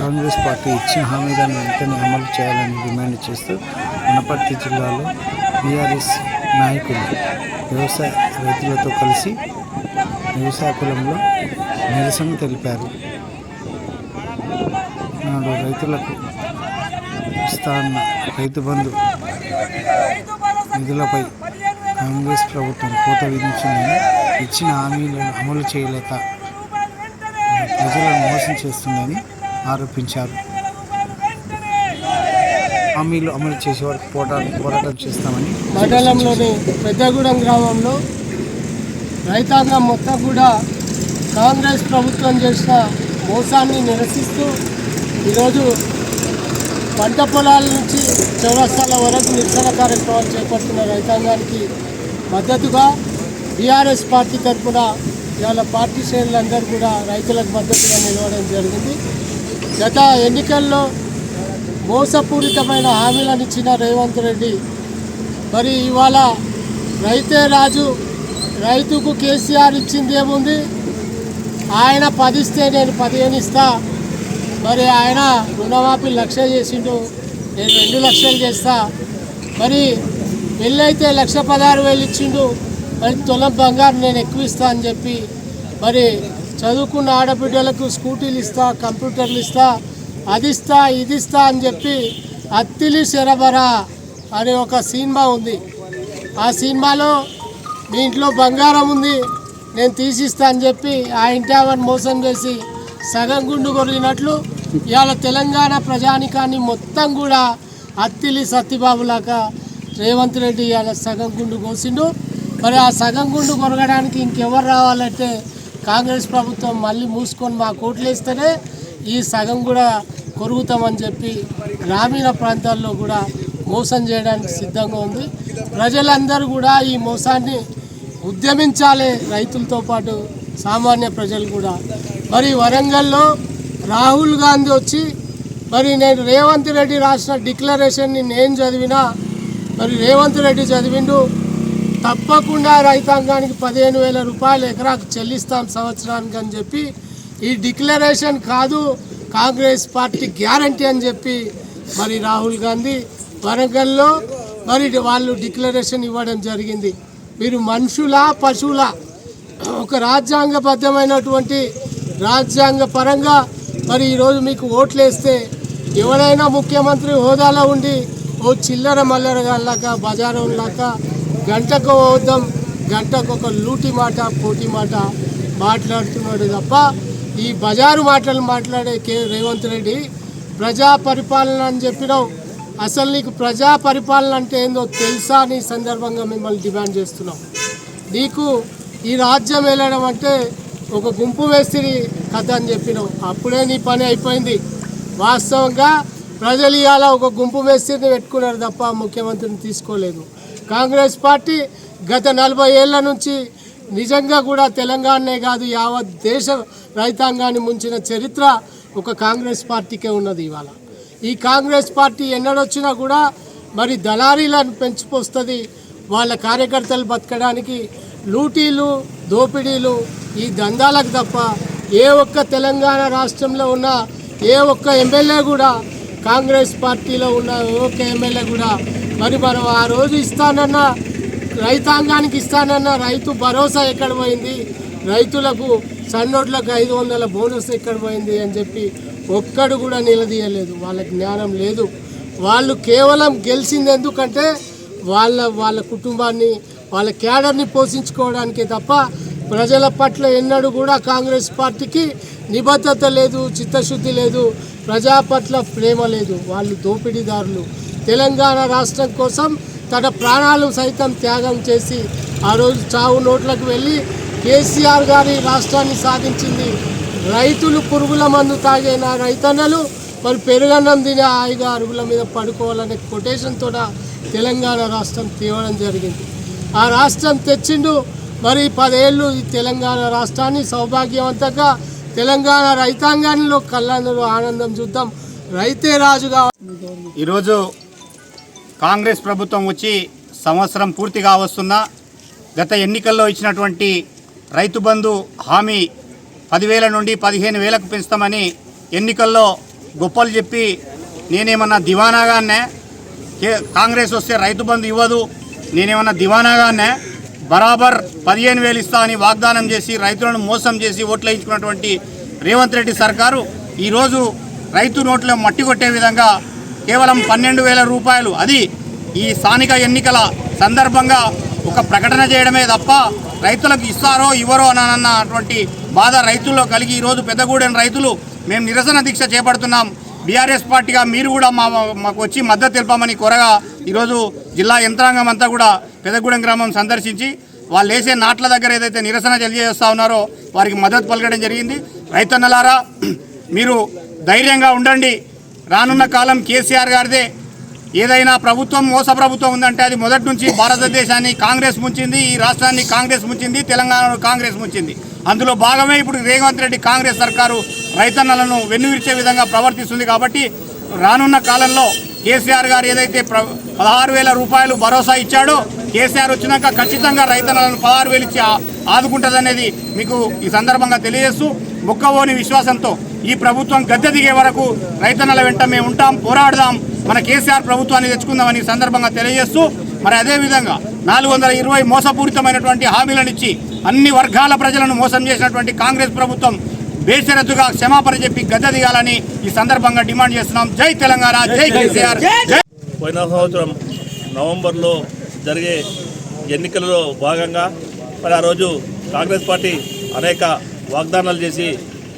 Congress party ఇచ్చిన హామీలను వెంటనే అమలు చేయాలని డిమాండ్ చేస్తూ వనపర్తి జిల్లాలో బీఆర్ఎస్ నాయకులు వ్యవసాయ రైతులతో కలిసి వ్యవసాయ పొలంలో నిరసన తెలిపారు. నాడు రైతులకు ఇస్తాన్న రైతు బంధు నిధులపై కాంగ్రెస్ ప్రభుత్వం కోత విధించిందని, ఇచ్చిన హామీలను అమలు చేయలేక ప్రజలను మోసం చేస్తుందని ఆరోపించారు. హామీలు అమలు చేసే వరకు పోరాటం చేస్తామని మండలంలోని పెద్దగూడెం గ్రామంలో రైతాంగం మొత్తం కూడా కాంగ్రెస్ ప్రభుత్వం చేసిన మోసాన్ని నిరసిస్తూ ఈరోజు పంట పొలాల నుంచి చౌరస్తాల వరకు నిరసన కార్యక్రమాలు చేపడుతున్న రైతాంగానికి మద్దతుగా బీఆర్ఎస్ పార్టీ తరఫున ఇవాళ పార్టీ శ్రేణులందరూ కూడా రైతులకు మద్దతుగా నిలవడం జరిగింది. గత ఎన్నికల్లో మోసపూరితమైన హామీలను ఇచ్చిన రేవంత్ రెడ్డి మరి ఇవాళ రైతే రాజు, రైతుకు కేసీఆర్ ఇచ్చింది ఏముంది, ఆయన 10 ఇస్తే నేను 15 ఇస్తా, మరి ఆయన రుణమాఫీ 1,00,000 చేసిండు, నేను 2 లక్షలు చేస్తా, మరి పెళ్ళైతే 1,16,000 ఇచ్చిండు, మరి తులం బంగారు నేను ఎక్కువ ఇస్తా అని చెప్పి మరి చదువుకున్న ఆడబిడ్డలకు స్కూటీలు ఇస్తా, కంప్యూటర్లు ఇస్తా, అది ఇస్తా ఇది ఇస్తా అని చెప్పి అత్తిలి శరబరా అనే ఒక సినిమా ఉంది. ఆ సినిమాలో మీ ఇంట్లో బంగారం ఉంది నేను తీసిస్తా అని చెప్పి ఆ ఇంటి ఆమెను మోసం చేసి సగం గుండు కొరిగినట్లు ఇవాళ తెలంగాణ ప్రజానికాన్ని మొత్తం కూడా అత్తిలి సత్యబాబులాగా రేవంత్ రెడ్డి ఇవాళ సగం గుండు కోసిండు. మరి ఆ సగం గుండు కొరగడానికి ఇంకెవరు రావాలంటే కాంగ్రెస్ ప్రభుత్వం మళ్ళీ మూసుకొని మా కోట్లు వేస్తేనే ఈ సగం కూడా కొరుగుతామని చెప్పి గ్రామీణ ప్రాంతాల్లో కూడా మోసం చేయడానికి సిద్ధంగా ఉంది. ప్రజలందరూ కూడా ఈ మోసాన్ని ఉద్యమించాలి, రైతులతో పాటు సామాన్య ప్రజలు కూడా. మరి వరంగల్లో రాహుల్ గాంధీ వచ్చి మరి నేను రేవంత్ రెడ్డి రాసిన డిక్లరేషన్ని నేను చదివినా, మరి రేవంత్ రెడ్డి చదివిండు, తప్పకుండా రైతాంగానికి 15,000 రూపాయలు ఎకరాకు చెల్లిస్తాం సంవత్సరానికి అని చెప్పి, ఈ డిక్లరేషన్ కాదు కాంగ్రెస్ పార్టీ గ్యారంటీ అని చెప్పి మరి రాహుల్ గాంధీ వరంగల్లో మరి వాళ్ళు డిక్లరేషన్ ఇవ్వడం జరిగింది. మీరు మనుషులా పశువులా? ఒక రాజ్యాంగబద్ధమైనటువంటి రాజ్యాంగ పరంగా మరి ఈరోజు మీకు ఓట్లు వేస్తే ఎవరైనా ముఖ్యమంత్రి హోదాలో ఉండి ఓ చిల్లర మల్లరగాళ్ళక బజారంలాక గంటకు వద్దాం, గంటకు ఒక లూటి మాట పోటీ మాట మాట్లాడుతున్నాడు తప్ప ఈ బజారు మాటలు మాట్లాడే రేవంత్ రెడ్డి ప్రజా పరిపాలన అని చెప్పినావు. అసలు నీకు ప్రజా పరిపాలన అంటే ఏందో తెలుసా అని సందర్భంగా మిమ్మల్ని డిమాండ్ చేస్తున్నాం. నీకు ఈ రాజ్యం వెళ్ళడం అంటే ఒక గుంపు వేస్తిరి కథ అని చెప్పినావు, అప్పుడే నీ పని అయిపోయింది. వాస్తవంగా ప్రజలు ఇవాళ ఒక గుంపు వేస్తిని పెట్టుకున్నారు తప్ప ముఖ్యమంత్రిని తీసుకోలేదు. కాంగ్రెస్ పార్టీ గత 40 ఏళ్ల నుంచి నిజంగా కూడా తెలంగాణనే కాదు యావత్ దేశ రైతాంగాన్ని ముంచిన చరిత్ర ఒక కాంగ్రెస్ పార్టీకే ఉన్నది. ఇవాళ ఈ కాంగ్రెస్ పార్టీ ఎన్నడొచ్చినా కూడా మరి దళారీలను పెంచిపోస్తుంది. వాళ్ళ కార్యకర్తలు బతకడానికి లూటీలు దోపిడీలు ఈ దందాలకు తప్ప ఏ ఒక్క తెలంగాణ రాష్ట్రంలో ఉన్న ఏ ఒక్క ఎమ్మెల్యే కూడా కాంగ్రెస్ పార్టీలో ఉన్న ఏ ఒక్క ఎమ్మెల్యే కూడా మరి మనం ఆ రోజు ఇస్తానన్న రైతాంగానికి ఇస్తానన్న రైతు భరోసా ఎక్కడ పోయింది, రైతులకు సన్నోట్లకు 500 బోనస్ ఎక్కడ పోయింది అని చెప్పి ఒక్కడు కూడా నిలదీయలేదు. వాళ్ళకి జ్ఞానం లేదు. వాళ్ళు కేవలం గెలిచింది ఎందుకంటే వాళ్ళ కుటుంబాన్ని వాళ్ళ క్యాడర్ని పోషించుకోవడానికే తప్ప ప్రజల పట్ల ఎన్నడూ కూడా కాంగ్రెస్ పార్టీకి నిబద్ధత లేదు, చిత్తశుద్ధి లేదు, ప్రజా పట్ల ప్రేమ లేదు. వాళ్ళు దోపిడీదారులు. తెలంగాణ రాష్ట్రం కోసం తన ప్రాణాలు సైతం త్యాగం చేసి ఆ రోజు చావు నోట్లకు వెళ్ళి కేసీఆర్ గారి రాష్ట్రాన్ని సాధించింది. రైతులు పురుగుల మందు తాగిన రైతన్నలు మరి పెరుగన్నం తినే హాయిగా అరుగుల మీద పడుకోవాలనే కొటేషన్తో తెలంగాణ రాష్ట్రం తేవడం జరిగింది. ఆ రాష్ట్రం తెచ్చిండు. మరి 10 ఏళ్ళు ఈ తెలంగాణ రాష్ట్రాన్ని సౌభాగ్యవంతంగా తెలంగాణ రైతాంగానిలో కళ్ళందరూ ఆనందం చూద్దాం. రైతే రాజుగా. ఈరోజు కాంగ్రెస్ ప్రభుత్వం వచ్చి సంవత్సరం పూర్తిగా వస్తున్నా గత ఎన్నికల్లో ఇచ్చినటువంటి రైతు బంధు హామీ 10,000 నుండి 15,000కు పెంచుతామని ఎన్నికల్లో గొప్పలు చెప్పి నేనేమన్నా దివానాగానే కాంగ్రెస్ వస్తే రైతు బంధు ఇవ్వదు, నేనేమన్నా దివానాగానే బరాబర్ 15,000 ఇస్తా అని వాగ్దానం చేసి రైతులను మోసం చేసి ఓట్లు వేయించుకున్నటువంటి రేవంత్ రెడ్డి సర్కారు ఈరోజు రైతు నోట్లో మట్టి కొట్టే విధంగా కేవలం 12,000 రూపాయలు, అది ఈ స్థానిక ఎన్నికల సందర్భంగా ఒక ప్రకటన చేయడమే తప్ప రైతులకు ఇస్తారో ఇవ్వరో అన్నటువంటి బాధ రైతుల్లో కలిగి ఈరోజు పెద్దగూడెం రైతులు మేము నిరసన దీక్ష చేపడుతున్నాం. బీఆర్ఎస్ పార్టీగా మీరు కూడా మాకు వచ్చి మద్దతు తెలపమని కోరగా ఈరోజు జిల్లా యంత్రాంగం అంతా కూడా పెద్దగూడెం గ్రామం సందర్శించి వాళ్ళు వేసే నాట్ల దగ్గర ఏదైతే నిరసన తెలియజేస్తూ ఉన్నారో వారికి మద్దతు పలకడం జరిగింది. రైతన్నలారా మీరు ధైర్యంగా ఉండండి. రానున్న కాలం కేసీఆర్ గారిదే. ఏదైనా ప్రభుత్వం మోస ప్రభుత్వం ఉందంటే అది మొదటి నుంచి భారతదేశాన్ని కాంగ్రెస్ ముంచింది, ఈ రాష్ట్రాన్ని కాంగ్రెస్ ముంచింది, తెలంగాణలో కాంగ్రెస్ ముంచింది. అందులో భాగమే ఇప్పుడు రేవంత్ రెడ్డి కాంగ్రెస్ సర్కారు రైతన్నలను వెన్నువిరిచే విధంగా ప్రవర్తిస్తుంది. కాబట్టి రానున్న కాలంలో కేసీఆర్ గారు ఏదైతే 16,000 రూపాయలు భరోసా ఇచ్చాడో కేసీఆర్ వచ్చినాక ఖచ్చితంగా రైతన్నలను 16,000 ఇచ్చి ఆదుకుంటుందనేది మీకు ఈ సందర్భంగా తెలియజేస్తూ మొక్కవోని విశ్వాసంతో ఈ ప్రభుత్వం గద్దె దిగే వరకు రైతన్నల వెంట మేము ఉంటాం, పోరాడదాం, మన కేసీఆర్ ప్రభుత్వాన్ని తెచ్చుకుందామని సందర్భంగా తెలియజేస్తూ మరి అదేవిధంగా 420 మోసపూరితమైనటువంటి హామీలను ఇచ్చి అన్ని వర్గాల ప్రజలను మోసం చేసినటువంటి కాంగ్రెస్ ప్రభుత్వం బేషరతుగా క్షమాపణ చెప్పి గద్దె దిగాలని ఈ సందర్భంగా డిమాండ్ చేస్తున్నాం. జై తెలంగాణ, జై కేసీఆర్. పోయిన సంవత్సరం నవంబర్లో జరిగే ఎన్నికలలో భాగంగా మరి ఆ రోజు కాంగ్రెస్ పార్టీ అనేక వాగ్దానాలు చేసి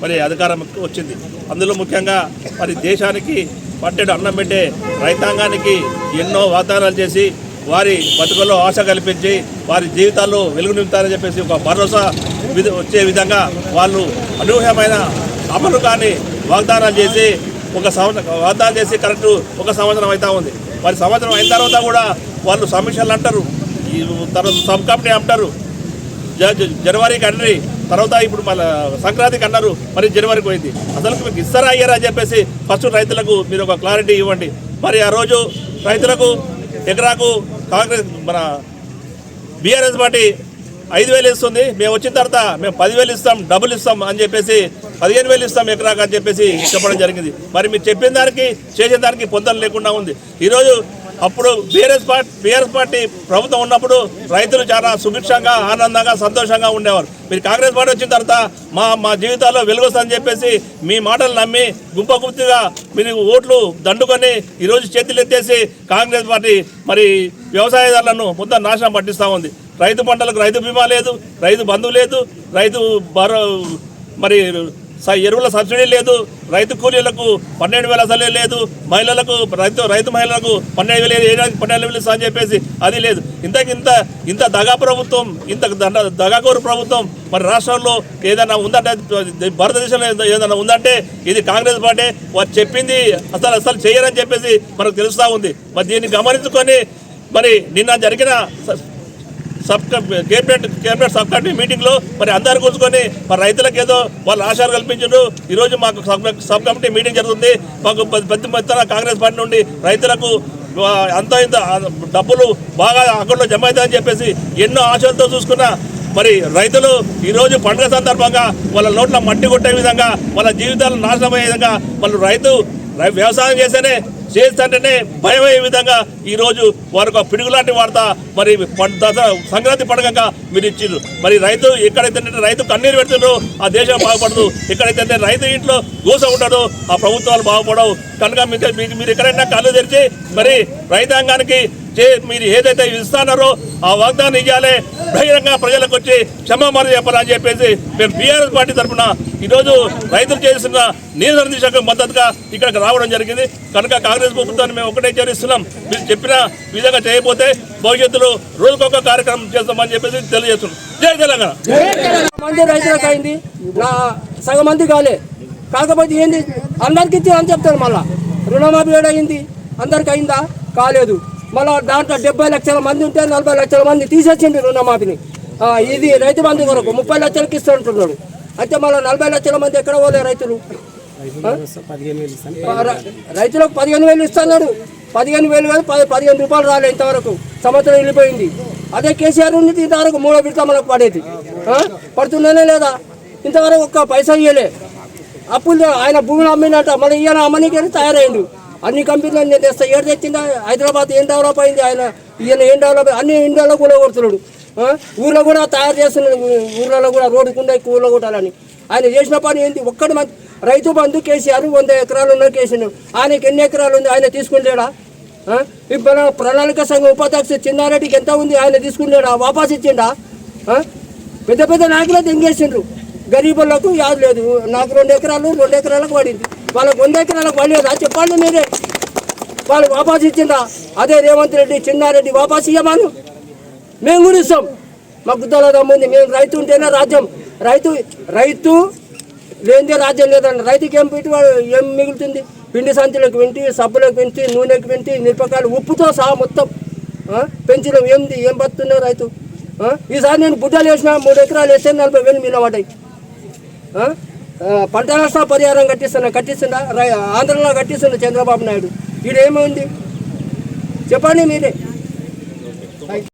మరి అధికారం వచ్చింది. అందులో ముఖ్యంగా మరి దేశానికి పట్టెడు అన్నం పెట్టే రైతాంగానికి ఎన్నో వాగ్దానాలు చేసి వారి బతుకుల్లో ఆశ కల్పించి వారి జీవితాల్లో వెలుగు నింపుతారని చెప్పేసి ఒక భరోసా వచ్చే విధంగా వాళ్ళు అనూహ్యమైన అమలు కానీ వాగ్దానాలు చేసి వాగ్దానం చేసి కరెక్ట్ 1 సంవత్సరం అవుతా ఉంది. మరి సంవత్సరం అయిన తర్వాత కూడా వాళ్ళు సమీక్షలు అంటారు, ఈ తర్వాత సబ్ కమిటీ అంటారు, జనవరికి అంటారు, తర్వాత ఇప్పుడు మళ్ళీ సంక్రాంతికి అన్నారు, మరి జనవరికి పోయింది. అసలు మీకు ఇస్తారా అయ్యారా అని చెప్పేసి ఫస్ట్ రైతులకు మీరు ఒక క్లారిటీ ఇవ్వండి. మరి ఆ రోజు రైతులకు ఎకరాకు కాంగ్రెస్ మన బీఆర్ఎస్ పార్టీ 5,000 ఇస్తుంది, మేము వచ్చిన తర్వాత మేము 10,000 ఇస్తాం, డబుల్ ఇస్తాం అని చెప్పేసి 15,000 ఇస్తాం ఎకరాకు అని చెప్పేసి చెప్పడం జరిగింది. మరి మీరు చెప్పిన దానికి చేసిన దానికి పొందలు లేకుండా ఉంది. ఈరోజు అప్పుడు బీఆర్ఎస్ పార్టీ ప్రభుత్వం ఉన్నప్పుడు రైతులు చాలా సుభిక్షంగా ఆనందంగా సంతోషంగా ఉండేవారు. మీరు కాంగ్రెస్ పార్టీ వచ్చిన తర్వాత మా జీవితాల్లో వెలుగొస్తుందని చెప్పేసి మీ మాటలు నమ్మి గుంపుగా మీరు ఓట్లు దండుకొని ఈరోజు చేతులు ఎత్తేసి కాంగ్రెస్ పార్టీ మరి వ్యవసాయదారులను మొత్తం నాశనం పట్టిస్తూ ఉంది. రైతు పంటలకు రైతు బీమా లేదు, రైతు బంధు లేదు, రైతు మరి ఎరువుల సబ్సిడీ లేదు, రైతు కూలీలకు 12,000 అసలే లేదు, మహిళలకు రైతు మహిళలకు 12,000 ఇస్తా అని చెప్పేసి అది లేదు. ఇంత దగా ప్రభుత్వం, ఇంత దగాకోరు ప్రభుత్వం మరి రాష్ట్రంలో ఏదైనా ఉందంటే, భారతదేశంలో ఏదైనా ఉందంటే ఇది కాంగ్రెస్ పార్టీ. వారు చెప్పింది అసలు చేయరని చెప్పేసి మనకు తెలుస్తూ ఉంది. మరి దీన్ని గమనించుకొని మరి నిన్న జరిగిన కేబినెట్ సబ్ కమిటీ మీటింగ్లో మరి అందరు కూర్చుకొని మరి రైతులకు ఏదో వాళ్ళు ఆశాలు కల్పించారు. ఈరోజు మాకు సబ్ కమిటీ మీటింగ్ జరుగుతుంది. మాకు పెద్ద కాంగ్రెస్ పార్టీ నుండి రైతులకు అంత ఇంత డబ్బులు బాగా అకౌంట్లో జమ అవుతాయని చెప్పేసి ఎన్నో ఆశలతో చూసుకున్న మరి రైతులు ఈరోజు పండుగ సందర్భంగా వాళ్ళ నోట్ల మట్టి కొట్టే విధంగా వాళ్ళ జీవితాలు నాశనమయ్యే విధంగా వాళ్ళు వ్యవసాయం చేస్తుంటేనే భయమయ్యే విధంగా ఈరోజు వారికి ఒక పిడుగులాంటి వార్త మరి సంక్రాంతి పండుగగా మీరు ఇచ్చిండ్రు. మరి రైతు ఎక్కడైతే రైతు కన్నీరు పెడుతుండ్రో ఆ దేశం బాగుపడదు, ఎక్కడైతే రైతు ఇంట్లో గోస ఉంటాడో ఆ ప్రభుత్వాలు బాగుపడవు. కనుక మీరు ఎక్కడైనా కళ్ళు తెరిచి మరి రైతాంగానికి మీరు ఏదైతే ఇస్తానారో ఆ వాగ్దానం ఇవ్వాలి, బహిరంగ ప్రజలకు వచ్చి క్షమాపణ చెప్పాలని చెప్పేసి మేము బీఆర్ఎస్ పార్టీ తరఫున ఈరోజు రైతులు చేస్తున్న నిరసన దిశకు మద్దతుగా ఇక్కడికి రావడం జరిగింది. కనుక కాంగ్రెస్ ప్రభుత్వాన్ని మేము ఒకటే హెచ్చరిస్తున్నాం, మీరు చెప్పిన విధంగా చేయకపోతే భవిష్యత్తులో రోజుకొక కార్యక్రమం చేస్తామని చెప్పేసి తెలియజేస్తున్నాం. జై తెలంగాణ. మంది రైతులకు అయింది, సగం మంది కాలే. కాకపోతే ఏంది అందరికి ఇచ్చిందని చెప్తారు. మళ్ళీ రుణమాఫీ అయింది, అందరికి అయిందా? కాలేదు. మళ్ళీ దాంట్లో 70 లక్షల మంది ఉంటే 40 లక్షల మంది తీసేసింది రుణమాఫీని. ఇది రైతు బంధు కొరకు 30 లక్షలకి ఇస్తుంటున్నాడు. అయితే మళ్ళీ 40 లక్షల మంది ఎక్కడ పోలే రైతులు. రైతులకు 15,000 ఇస్తున్నాడు. 15,000 కాదు, 15 రూపాయలు రాలే ఇంతవరకు. సంవత్సరం వెళ్ళిపోయింది. అదే కేసీఆర్ ఉంది ఇంతవరకు 3వ విడత మనకు పడేది. పడుతుందనే లేదా? ఇంతవరకు ఒక్క పైసా ఇవ్వలే. అప్పులు ఆయన భూమిని అమ్మినట్ట మళ్ళీ ఈయన అమ్మనికని తయారైండు. అన్ని కంపెనీలు నేను తెస్తా ఏడు తెచ్చిందా? హైదరాబాద్ ఏం డెవలప్ అయింది? ఈయన ఏం డెవలప్ అన్ని ఇండియాలో కూడా కొడుతున్నాడు. ఊళ్ళో కూడా తయారు చేస్తున్నాడు. ఊళ్ళలో కూడా రోడ్డు కుండ ఊళ్ళో కొట్టాలని ఆయన చేసిన పని ఏంటి? ఒక్కటి మంది రైతు బంధు కేసీఆర్ 100 ఎకరాలు ఉన్న కేసీఆర్ ఆయనకి ఎన్ని ఎకరాలు ఉంది? ఆయన తీసుకుంటాడా? ఇప్పుడు ప్రణాళిక సంఘం ఉపాధ్యక్షుడు చిన్నారెడ్డికి ఎంత ఉంది? ఆయన తీసుకుంటాడా? వాపస్ ఇచ్చిండా? పెద్ద పెద్ద నాయకులు తెంగేసిండ్రు. గరీబులకు యాదు లేదు. నాకు 2 ఎకరాలకు పడింది, వాళ్ళకు 100 ఎకరాలకు పడలేదా? చెప్పండి మీరే. వాళ్ళు వాపస్ ఇచ్చిండ్రా? అదే రేవంత్ రెడ్డి చిన్నారెడ్డి వాపస్ ఇవ్వమాను, మేము కూడా ఇస్తాం. మా గుద్దల దమ్ముంది. మేము రైతు ఉంటేనే రాజ్యం. రైతు లేనిదే రాజ్యం లేదండి. రైతుకి ఏం మిగులుతుంది? పిండి సంచులకు పెంచి, సబ్బులకు పెంచి, నూనెకి పెంచి, మిరపకాయలు ఉప్పుతో సహా మొత్తం పెంచడం ఏంది? ఏం బతున్నావు రైతు? ఈసారి నేను బుడ్డలు వేసిన 3 ఎకరాలు వేస్తే 40,000 మీద పడ్డాయి. పంట నష్ట పరిహారం కట్టిస్తున్నా ఆంధ్రలో కట్టిస్తున్నా చంద్రబాబు నాయుడు. ఈడేమైంది చెప్పండి మీరే.